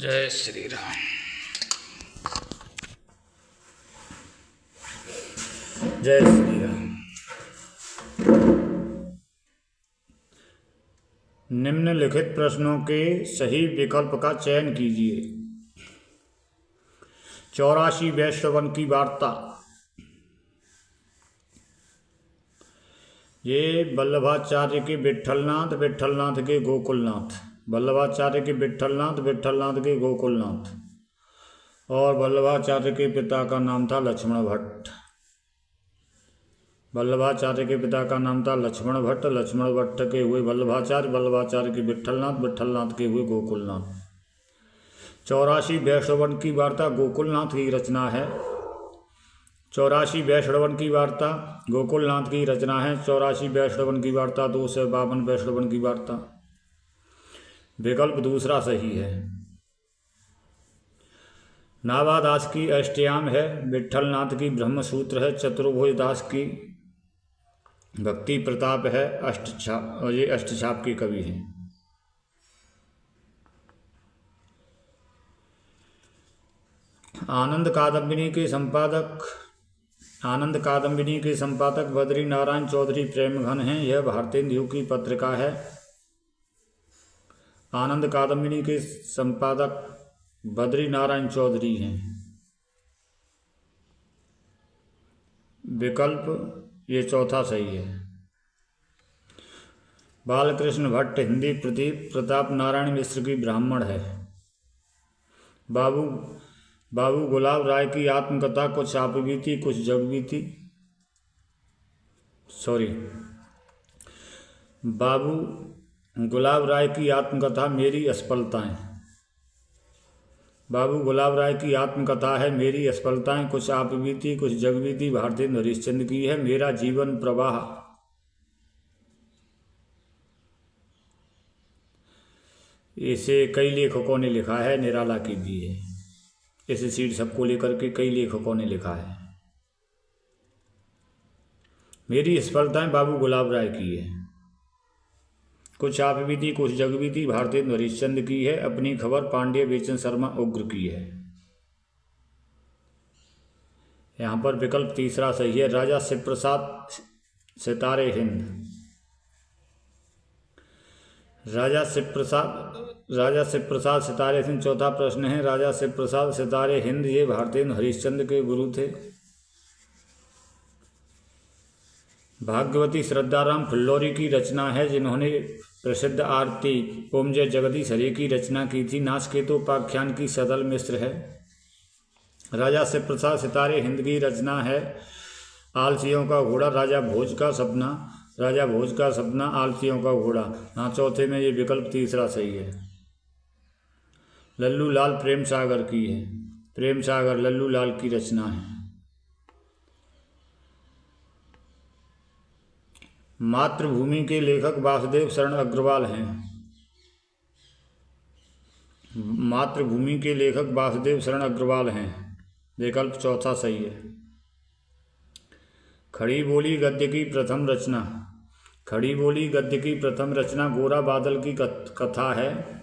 जय श्री राम। जय श्री राम। निम्नलिखित प्रश्नों के सही विकल्प का चयन कीजिए। 84 वैश्रवण की वार्ता। ये वल्लभाचार्य के विट्ठलनाथ, विट्ठलनाथ के गोकुलनाथ, वल्लभाचार्य के विट्ठलनाथ, विट्ठलनाथ के गोकुलनाथ, और वल्लभाचार्य के पिता का नाम था लक्ष्मण भट्ट। वल्लभाचार्य के पिता का नाम था लक्ष्मण भट्ट, लक्ष्मण भट्ट के हुए वल्लभाचार्य, वल्लभाचार्य के विट्ठलनाथ, विट्ठलनाथ के हुए गोकुलनाथ। 84 वैश्रवण की वार्ता गोकुलनाथ की रचना है। 84 वैश्रवण की वार्ता गोकुलनाथ की रचना है। 84 वैश्रवण की वार्ता 252 वैश्रवण की वार्ता। विकल्प दूसरा सही है। नाभादास की अष्टयाम है, विट्ठलनाथ की ब्रह्मसूत्र है, चतुर्भुज दास की भक्ति प्रताप है, अष्टछाप, और ये अष्टछाप के कवि हैं। आनंद कादम्बिनी के संपादक बद्री नारायण चौधरी प्रेमघन हैं। यह भारतेंदु की पत्रिका है। आनंद कादम्बिनी के संपादक बद्री नारायण चौधरी हैं। विकल्प ये चौथा सही है। बालकृष्ण भट्ट हिंदी प्रदीप प्रताप नारायण मिश्र की ब्राह्मण है। बाबू गुलाब राय की आत्मकथा कुछ आप बीती कुछ जग बीती। बाबू गुलाब राय की आत्मकथा मेरी असफलताएं। बाबू गुलाब राय की आत्मकथा है मेरी असफलताएं, कुछ आप बीती कुछ जग बीती, भारतेंदु हरिश्चंद्र की है मेरा जीवन प्रवाह। इसे कई लेखकों ने लिखा है, निराला की भी है। इस सीट सबको लेकर के कई लेखकों ने लिखा है। मेरी असफलताएं बाबू गुलाब राय की है। कुछ आप बीती कुछ जग बीती भारतेंदु हरिश्चंद्र की है। अपनी खबर पांड्य बेचन शर्मा उग्र की है। यहाँ पर विकल्प तीसरा सही है। राजा शिवप्रसाद सितारे हिंद। राजा शिवप्रसाद सितारे हिंद चौथा प्रश्न है। राजा शिवप्रसाद सितारे हिंद ये भारतेंदु हरिश्चंद्र के गुरु थे। भाग्यवती श्रद्धाराम फिल्लौरी की रचना है, जिन्होंने प्रसिद्ध आरती ओम जय जगदीश हरे की रचना की थी। नाचकेतो उपाख्यान की सदल मिश्र है। राजा शिवप्रसाद सितारे हिंद की रचना है आलसियों का घोड़ा, राजा भोज का सपना। राजा भोज का सपना, आलसियों का घोड़ा। हाँ, चौथे में ये विकल्प तीसरा सही है। लल्लू लाल प्रेम सागर की है। प्रेम सागर लल्लू लाल की रचना है। मातृभूमि के लेखक वासुदेव शरण अग्रवाल हैं। मातृभूमि के लेखक वासुदेव शरण अग्रवाल हैं। विकल्प चौथा सही है। खड़ी बोली गद्य की प्रथम रचना। खड़ी बोली गद्य की प्रथम रचना गोरा बादल की कथा है।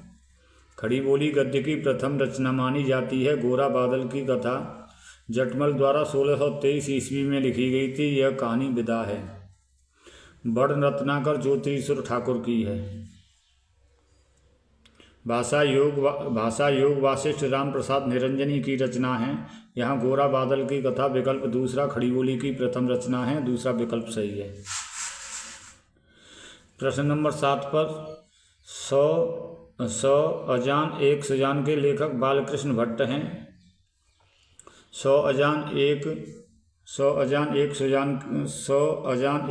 खड़ी बोली गद्य की प्रथम रचना मानी जाती है गोरा बादल की कथा। जटमल द्वारा 1623 ईस्वी में लिखी गई थी। यह कहानी विदा है। बड़ रत्नाकर ज्योतिषुर ठाकुर की है। भाषा योग वासिष्ठ राम प्रसाद निरंजनी की रचना है। यहाँ गोरा बादल की कथा विकल्प दूसरा खड़ी बोली की प्रथम रचना है। दूसरा विकल्प सही है। प्रश्न नंबर 7 पर 100 अजान एक सुजान के लेखक बालकृष्ण भट्ट हैं। 100 अजान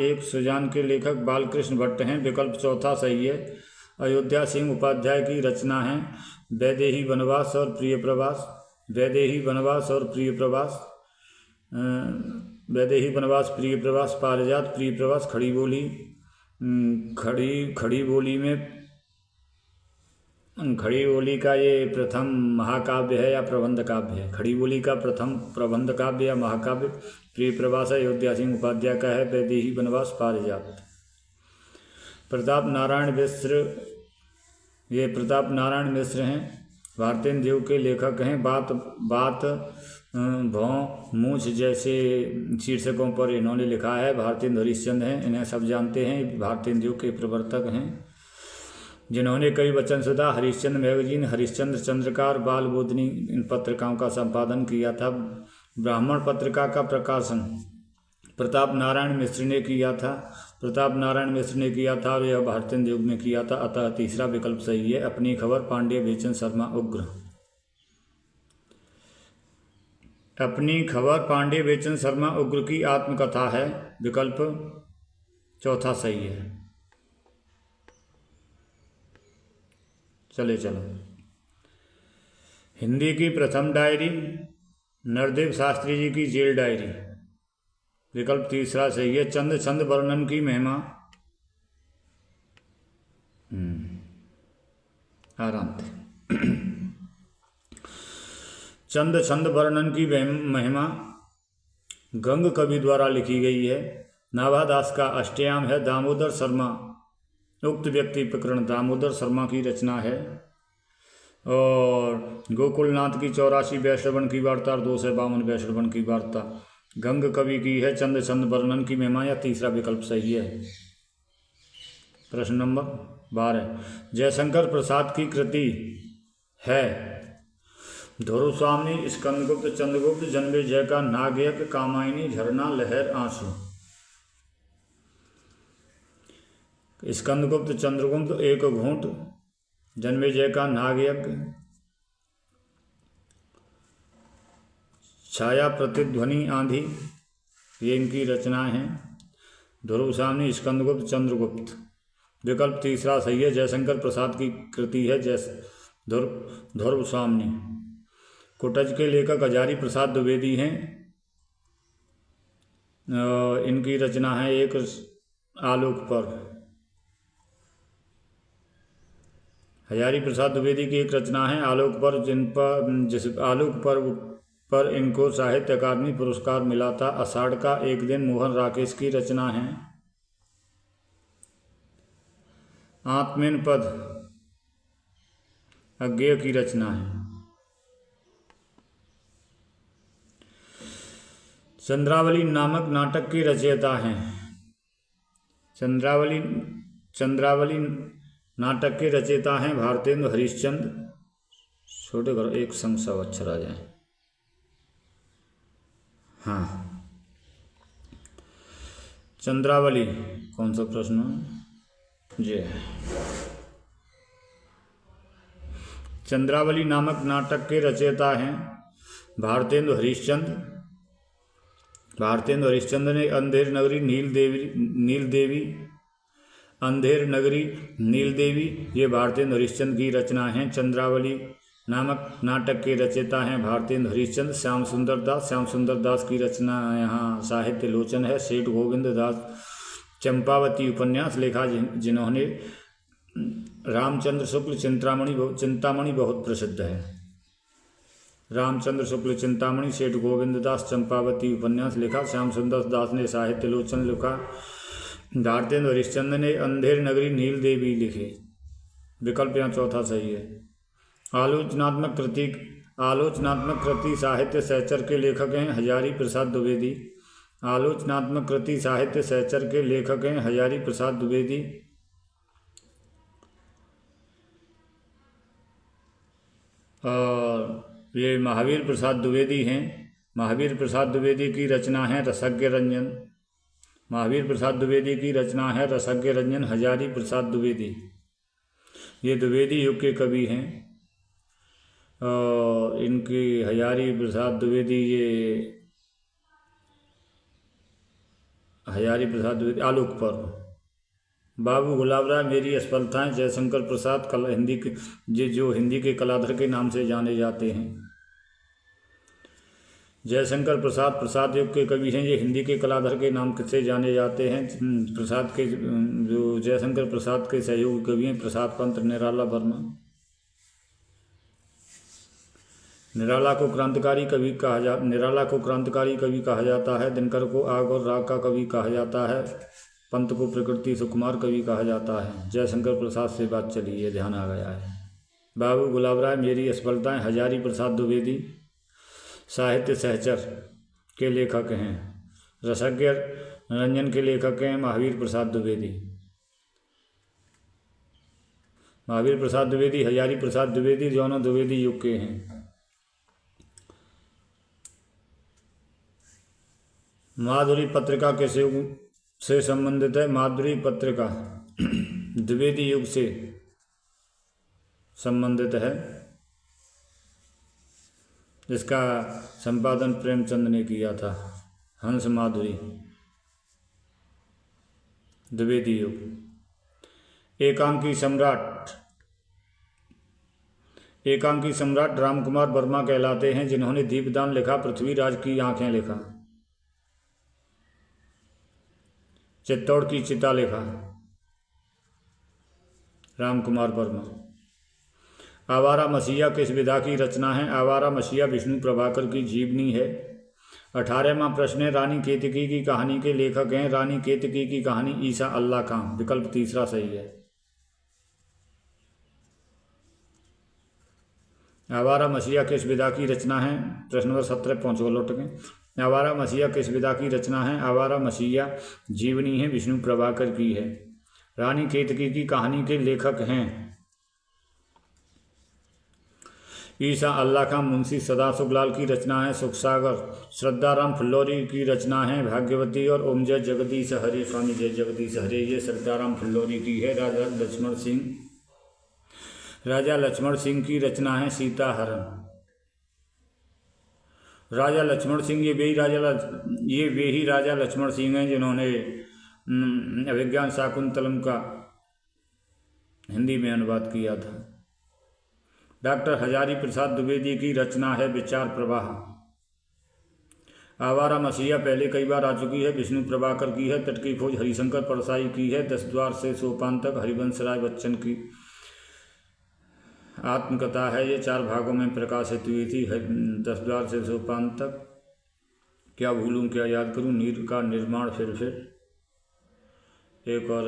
एक सुजान के लेखक बालकृष्ण भट्ट हैं। विकल्प चौथा सही है। अयोध्या सिंह उपाध्याय की रचना है वैदेही वनवास और प्रिय प्रवास। वैदेही वनवास और प्रिय प्रवास। वैदेही वनवास प्रिय प्रवास पारिजात प्रिय प्रवास खड़ी बोली। खड़ी बोली का ये प्रथम महाकाव्य है या प्रबंध काव्य है। खड़ी बोली का प्रथम प्रबंध काव्य या महाकाव्य। प्रिय प्रवास अयोध्या सिंह उपाध्याय का है। वैदेही वनवास पारिजात। प्रताप नारायण मिश्र हैं। भारतेंदु देव के लेखक हैं। बात बात भौं मूछ जैसे शीर्षकों पर इन्होंने लिखा है। भारतेंदु हरिश्चंद्र हैं, इन्हें सब जानते हैं, भारतेंदु देव के प्रवर्तक हैं, जिन्होंने कई वचनसुधा, हरिश्चंद्र मैगजीन, हरिश्चंद्र चंद्रकार, बाल बोधनी इन पत्रिकाओं का संपादन किया था। ब्राह्मण पत्रिका का प्रकाशन प्रताप नारायण मिश्र ने किया था। प्रताप नारायण मिश्र ने किया था और यह भारतेंदु युग में किया था, अतः तीसरा विकल्प सही है। अपनी खबर पांडे बेचन शर्मा उग्र। अपनी खबर पांडे बेचन शर्मा उग्र की आत्मकथा है, विकल्प चौथा सही है। चलो हिंदी की प्रथम डायरी नरदेव शास्त्री जी की जेल डायरी, विकल्प तीसरा सही है। चंद छंद वर्णन की महिमा, आराम से चंद छंद वर्णन की महिमा गंग कवि द्वारा लिखी गई है। नाभादास का अष्टयाम है। दामोदर शर्मा, उक्त व्यक्ति प्रकरण दामोदर शर्मा की रचना है। और गोकुलनाथ की 84 वैश्रवण की वार्ता और 252 वैश्रवण की वार्ता गंग कवि की है। चंद छंद वर्णन की महिमा, या तीसरा विकल्प सही है। प्रश्न नंबर 12, जयशंकर प्रसाद की कृति है। ध्रुवस्वामी, स्कंदगुप्त, चंद्रगुप्त, जन्मेजय का नागयज्ञ, कामायनी, झरना, लहर, आंसू। स्कंदगुप्त, चंद्रगुप्त, एक घूंट, जन्मेजय का नागयज्ञ, छाया, प्रतिध्वनि, आंधी, ये इनकी रचनाएं हैं। ध्रुवस्वामी, स्कंदगुप्त, चंद्रगुप्त, विकल्प तीसरा सही है। जयशंकर प्रसाद की कृति है ध्रुवस्वामी। कुटज के लेखक हजारी प्रसाद द्विवेदी हैं। इनकी रचना है एक आलोक पर। हजारी प्रसाद द्विवेदी की एक रचना है आलोक पर, जिस आलोक पर इनको साहित्य अकादमी पुरस्कार मिला था। आषाढ़ का एक दिन मोहन राकेश की रचना है। आत्मेन पद अज्ञेय की रचना है। चंद्रावली नामक नाटक की रचयिता हैं। चंद्रावली नाटक के रचयिता हैं भारतेंदु हरिश्चंद्र। छोटे करो, एक संग सब अक्षर आ जाए। हाँ, चंद्रावली कौन सा प्रश्न है जी? चंद्रावली नामक नाटक के रचयिता हैं भारतेंदु हरिश्चंद्र। भारतेंदु हरिश्चंद्र ने अंधेर नगरी, नील देवी ये भारतेंदु हरिश्चंद्र की रचना है। चंद्रावली नामक नाटक के रचयिता हैं भारतेंदु हरिश्चंद्र। श्याम सुंदर दास की रचना यहाँ साहित्य लोचन है। सेठ गोविंद दास चंपावती उपन्यास लिखा, जिन्होंने रामचंद्र शुक्ल चिंतामणि बहुत प्रसिद्ध है। रामचंद्र शुक्ल चिंतामणि, सेठ गोविंद दास चंपावती उपन्यास लिखा। श्याम सुंदर दास ने साहित्य लोचन लिखा। भारतेंदु हरिश्चंद्र ने अंधेर नगरी, नील देवी लिखी, विकल्प यहाँ चौथा सही है। आलोचनात्मक कृति साहित्य सहचर के लेखक हैं हजारी प्रसाद द्विवेदी। आलोचनात्मक कृति साहित्य सहचर के लेखक हैं हजारी प्रसाद द्विवेदी। और ये महावीर प्रसाद द्विवेदी हैं। महावीर प्रसाद द्विवेदी की रचना है रसज्ञ रंजन। महावीर प्रसाद द्विवेदी की रचना है रसज्ञ रंजन, हजारी प्रसाद द्विवेदी। ये द्विवेदी युग के कवि हैं। इनकी हजारी प्रसाद द्विवेदी, आलोक पर। बाबू गुलाब राय, मेरी असफलताएं, जयशंकर प्रसाद हिंदी के कलाधर के नाम से जाने जाते हैं। जयशंकर प्रसाद युग के कवि हैं। ये हिंदी के कलाधर के नाम से जाने जाते हैं। जयशंकर प्रसाद के सहयोगी कवि हैं प्रसाद पंत, निराला वर्मा। निराला को क्रांतिकारी कवि कहा जाता है। दिनकर को आग और राग का कवि कहा जाता है। पंत को प्रकृति सुकुमार कवि कहा जाता है। जयशंकर प्रसाद से बात चली, ये ध्यान आ गया है। बाबू गुलाब राय मेरी असफलताएं, हजारी प्रसाद द्विवेदी साहित्य सहचर के लेखक हैं। रसज्ञ रंजन के लेखक हैं महावीर प्रसाद द्विवेदी। महावीर प्रसाद द्विवेदी, हजारी प्रसाद द्विवेदी दोनों द्विवेदी युग के हैं। माधुरी पत्रिका किस युग से संबंधित है? माधुरी पत्रिका द्विवेदी युग से संबंधित है। इसका संपादन प्रेमचंद ने किया था। हंस माधुरी द्विवेदी युग। एकांकी सम्राट रामकुमार वर्मा कहलाते हैं, जिन्होंने दीपदान लिखा, पृथ्वीराज की आंखें लिखा, चित्तौड़ की चिता लिखा, रामकुमार वर्मा। आवारा मसीहा किस विधा की रचना है? आवारा मसीहा विष्णु प्रभाकर की जीवनी है। 18वां प्रश्न है, रानी केतकी की कहानी के लेखक हैं। रानी केतकी की कहानी ईसा अल्लाह खां, विकल्प तीसरा सही है। आवारा मसीहा किस विधा की रचना है? प्रश्न नंबर 17 5 लौट गए। आवारा मसीहा किस विधा की रचना है? आवारा मसीहा जीवनी है, विष्णु प्रभाकर की है। रानी केतकी की कहानी के लेखक हैं ईसा अल्लाह खां, मुंशी सदाशिव लाल की रचना है सुखसागर। श्रद्धाराम फुल्लोरी की रचना है भाग्यवती और ओम जय जगदीश हरे, स्वामी जय जगदीश हरे, ये श्रद्धाराम फुल्लोरी की है। राजा लक्ष्मण सिंह की रचना है सीताहरण। राजा लक्ष्मण सिंह ये वे ही राजा लक्ष्मण सिंह हैं जिन्होंने अभिज्ञान शाकुंतलम का हिंदी में अनुवाद किया था। डॉक्टर हजारी प्रसाद द्विवेदी की रचना है विचार प्रवाह। आवारा मसीहा पहले कई बार आ चुकी है, विष्णु प्रभाकर की है। तट की खोज हरिशंकर परसाई की है। 10 द्वार से सोपान तक हरिवंश राय बच्चन की आत्मकथा है। ये 4 भागों में प्रकाशित हुई थी। 10 द्वार से सोपान तक, क्या भूलूं क्या याद करूं, नीर का निर्माण, फिर एक और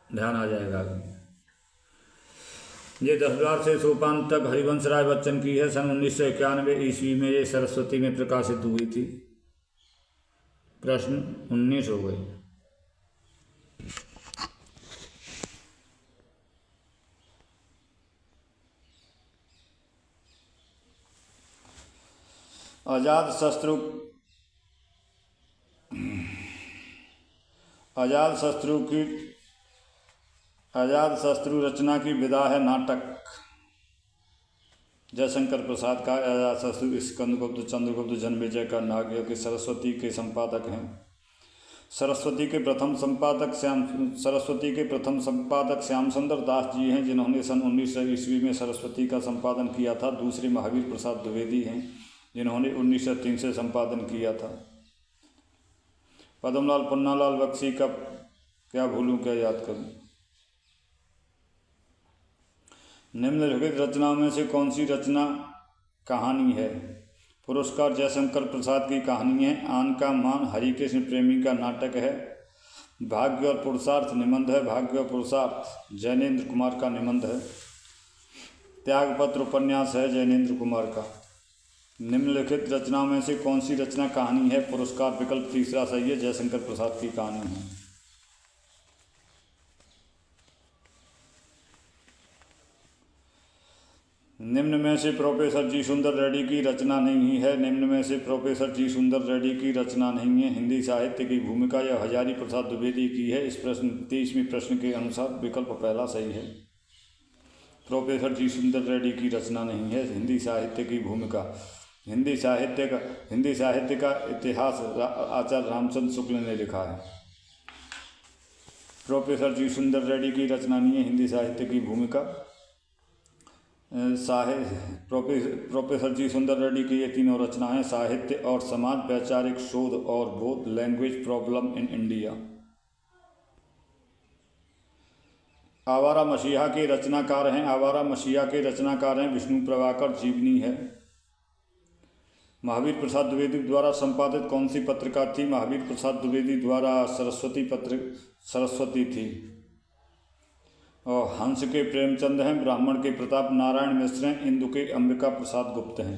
ध्यान आ जाएगा। ये 10 द्वार से सोपान तक हरिवंश राय बच्चन की है। सन 1991 ईस्वी में ये सरस्वती में प्रकाशित हुई थी। प्रश्न 19 हो गए। अजातशत्रु रचना की विधा है नाटक। जयशंकर प्रसाद का अजातशत्रु स्कंदगुप्त चंद्रगुप्त जन्मेजय का नागयज्ञ के सरस्वती के संपादक हैं। सरस्वती के प्रथम संपादक श्याम सुंदर दास जी हैं, जिन्होंने सन 1900 ईस्वी में सरस्वती का संपादन किया था। दूसरे महावीर प्रसाद द्विवेदी हैं, जिन्होंने 1903 से संपादन किया था। पद्मलाल पन्नालाल बख्शी का क्या भूलूं क्या याद करूं। निम्नलिखित रचनाओं में से कौन सी रचना कहानी है? पुरस्कार जयशंकर प्रसाद की कहानी है। आन का मान हरिकृष्ण प्रेमी का नाटक है। भाग्य और पुरुषार्थ निबंध है। भाग्य और पुरुषार्थ जैनेन्द्र कुमार का निबंध है। त्यागपत्र उपन्यास है जैनेन्द्र कुमार का। निम्नलिखित रचनाओं में से कौन सी रचना कहानी है? पुरस्कार विकल्प तीसरा सही है, जयशंकर प्रसाद की कहानी है। निम्न में से प्रोफेसर जी सुंदर रेड्डी की रचना नहीं है। निम्न में से प्रोफेसर जी सुंदर रेड्डी की रचना नहीं है। हिंदी साहित्य की भूमिका यह हजारी प्रसाद द्विवेदी की है। इस प्रश्न 23वें प्रश्न के अनुसार विकल्प पहला सही है। प्रोफेसर जी सुंदर रेड्डी की रचना नहीं है। हिंदी साहित्य की भूमिका, हिंदी साहित्य का इतिहास आचार्य रामचंद्र शुक्ल ने लिखा है। प्रोफेसर जी सुंदर रेड्डी की रचना नहीं है। हिंदी साहित्य की भूमिका प्रोफेसर जी सुंदर रेड्डी की ये तीनों रचनाएं साहित्य और समाज, वैचारिक शोध और बोध, लैंग्वेज प्रॉब्लम इन इंडिया। आवारा मसीहा के रचनाकार हैं। आवारा मसीहा के रचनाकार हैं विष्णु प्रभाकर, जीवनी है। महावीर प्रसाद द्विवेदी द्वारा संपादित कौन सी पत्रिका थी? महावीर प्रसाद द्विवेदी द्वारा सरस्वती थी। और हंस के प्रेमचंद हैं, ब्राह्मण के प्रताप नारायण मिश्र हैं, इंदु के अंबिका प्रसाद गुप्त हैं।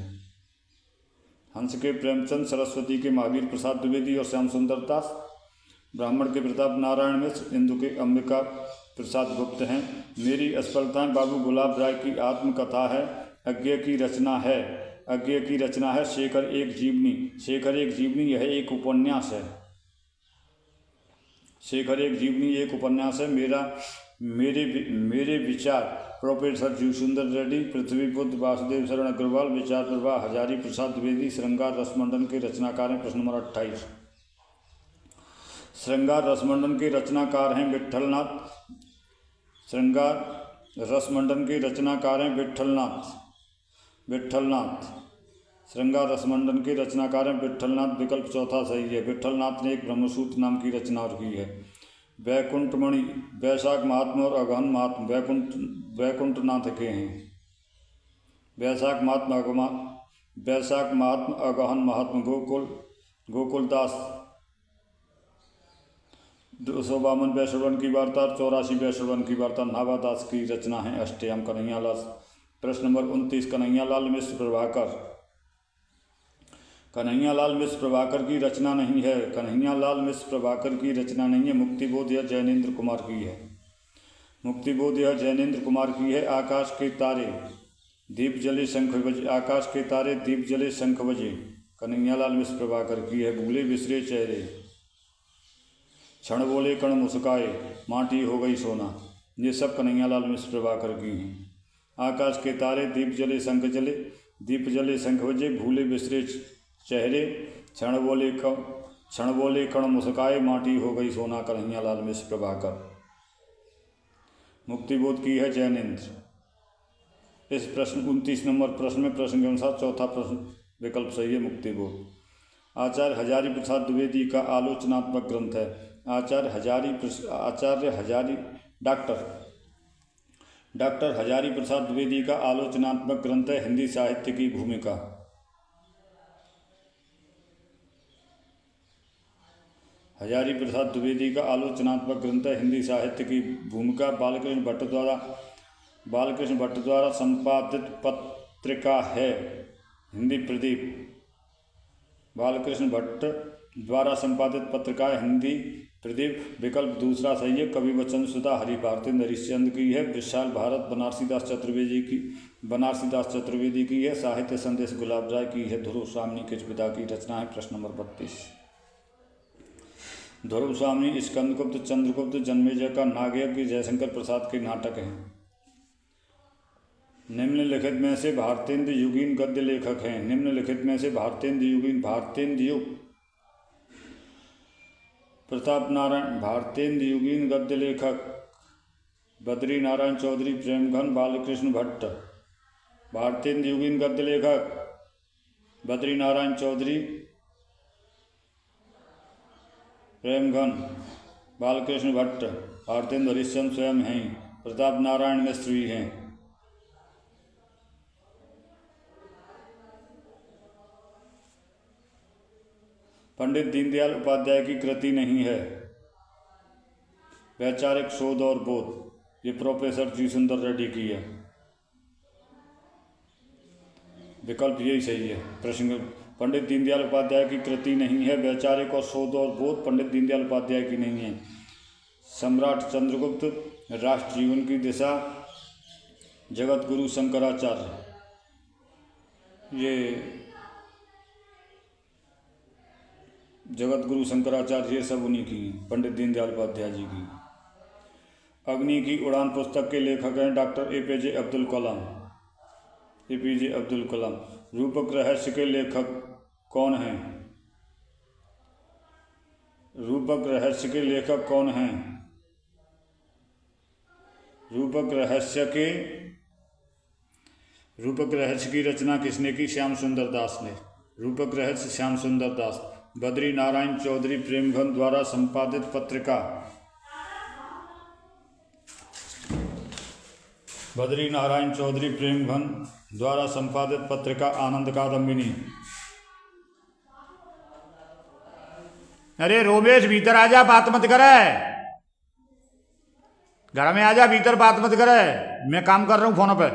हंस के प्रेमचंद, सरस्वती के महावीर प्रसाद द्विवेदी और श्याम सुंदर दास, ब्राह्मण के प्रताप नारायण मिश्र, इंदु के अंबिका प्रसाद गुप्त हैं। मेरी असफलताएं बाबू गुलाब राय की आत्मकथा है, अज्ञे की रचना है, अज्ञे की रचना है शेखर एक जीवनी। शेखर एक जीवनी यह एक उपन्यास है, शेखर एक जीवनी एक उपन्यास है। मेरे विचार प्रोफेसर जी सुंदर रेड्डी, पृथ्वी बुद्ध, वासुदेव शरण अग्रवाल, विचार प्रवाह हजारी प्रसाद द्विवेदी, श्रृंगार रसमंडन के रचनाकार हैं। प्रश्न नंबर 28, श्रृंगार रसमंडन के रचनाकार हैं विट्ठलनाथ। श्रृंगार रसमंडन के रचनाकार हैं विट्ठलनाथ। श्रृंगार रसमंडन के रचनाकार हैं विट्ठलनाथ। विकल्प चौथा सही है। विट्ठलनाथ ने एक ब्रह्मसूत्र नाम की रचना और की है। वैकुंठमणि, वैशाख महात्मा और अगहन महात्मा वैकुंठनाथ के हैं। वैशाख महात्मा अगहन महात्मा गोकुलदास। 252 वैश्रवण की वार्ता, 84 वैश्रवण की वार्ता नाभादास की रचना है। अष्टयाम कन्हैयालाल। प्रश्न नंबर 29, कन्हैयालाल मिश्र प्रभाकर। कन्हैयालाल मिश्र प्रभाकर की रचना नहीं है। कन्हैयालाल मिश्र प्रभाकर की रचना नहीं है। मुक्तिबोध यह जैनेन्द्र कुमार की है। मुक्तिबोध यह जैनेन्द्र कुमार की है। आकाश के तारे दीप जले शंख बजे, आकाश के तारे दीप जले शंख बजे, कन्हैयालाल मिश्र प्रभाकर की है। भूले बिसरे चेहरे, क्षण बोले कण मुस्काए, माटी हो गई सोना, ये सब कन्हैयालाल मिश्र प्रभाकर की हैं। आकाश के तारे दीप जले शंख बजे, भूले बिसरे चेहरे, क्षण बोले कण मुस्काए, माटी हो गई सोना, कन्हैयालाल मिश्र प्रभाकर। मुक्तिबोध की है जैनेन्द्र। इस प्रश्न 29 नंबर प्रश्न में प्रश्न के अनुसार चौथा प्रश्न विकल्प सही है, मुक्तिबोध। आचार्य हजारी प्रसाद द्विवेदी का आलोचनात्मक ग्रंथ है। डॉक्टर हजारी प्रसाद द्विवेदी का आलोचनात्मक ग्रंथ है हिंदी साहित्य की भूमिका। हजारी प्रसाद द्विवेदी का आलोचनात्मक ग्रंथ है हिंदी साहित्य की भूमिका। बालकृष्ण भट्ट द्वारा संपादित पत्रिका है हिंदी प्रदीप। बालकृष्ण भट्ट द्वारा संपादित पत्रिका हिंदी प्रदीप। विकल्प दूसरा सही है। कवि वचन सुधा हरि भारतेंद्र हरिश्चंद्र की है। विशाल भारत बनारसीदास चतुर्वेदी की है। साहित्य संदेश गुलाब राय की है। ध्रुव स्वामी किस पिता की रचना है। प्रश्न नंबर 32, ध्रुव स्वामी स्कंदगुप्त, चंद्रगुप्त, जन्मेजय का नागयज्ञ जयशंकर प्रसाद के नाटक हैं। निम्नलिखित में से भारतेंद्र युगीन गद्य लेखक हैं। निम्नलिखित में से भारतेंद्र युग प्रताप नारायण, भारतेंद्र युगीन गद्य लेखक बद्री नारायण चौधरी, प्रेमघन, बालकृष्ण भट्ट। भारतेंद्र युगीन गद्य लेखक बद्री नारायण चौधरी, प्रेमघन, बालकृष्ण भट्ट। भारतेंद्र हरिश्चंद्र स्वयं हैं। प्रताप नारायण मिश्र भी हैं। पंडित दीनदयाल उपाध्याय की कृति नहीं है। वैचारिक शोध और बोध, ये प्रोफेसर जी सुंदर रेड्डी की है। विकल्प यही सही है। प्रश्न, पंडित दीनदयाल उपाध्याय की कृति नहीं है। वैचारिक और शोध और बोध पंडित दीनदयाल उपाध्याय की नहीं है। सम्राट चंद्रगुप्त, राष्ट्र जीवन की दिशा जगत गुरु शंकराचार्य, ये जगत गुरु शंकराचार्य, ये सब उन्हीं की, पंडित दीनदयाल उपाध्याय जी की। अग्नि की उड़ान पुस्तक के लेखक हैं doctor APJ Abdul Kalam. APJ Abdul Kalam. रूपक रहस्य के लेखक कौन हैं। रूपक रहस्य के लेखक कौन हैं। रूपक रहस्य की रचना किसने की। श्याम सुंदर दास ने। रूपक रहस्य श्याम सुंदर दास। बद्री नारायण चौधरी प्रेमघन द्वारा संपादित पत्रिका, बद्री नारायण चौधरी प्रेमघन द्वारा संपादित पत्रिका आनंद कादम्बिनी। अरे रोमेश भीतर आजा, बात मत करे। घर में आ जा, भीतर बात मत करे, मैं काम कर रहा हूँ फोन पे।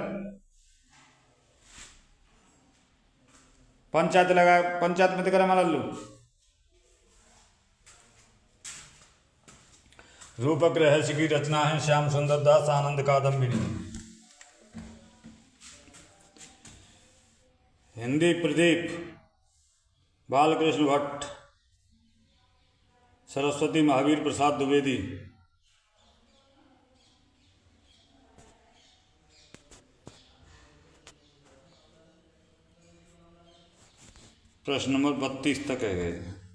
पंचायत लगा, पंचायत मत करे मारा लू। रूपक रहस्य की रचना है श्याम सुंदर दास आनंद कादम्बिनी। हिंदी प्रदीप बालकृष्ण भट्ट, सरस्वती महावीर प्रसाद द्विवेदी। प्रश्न नंबर 32 तक है गए।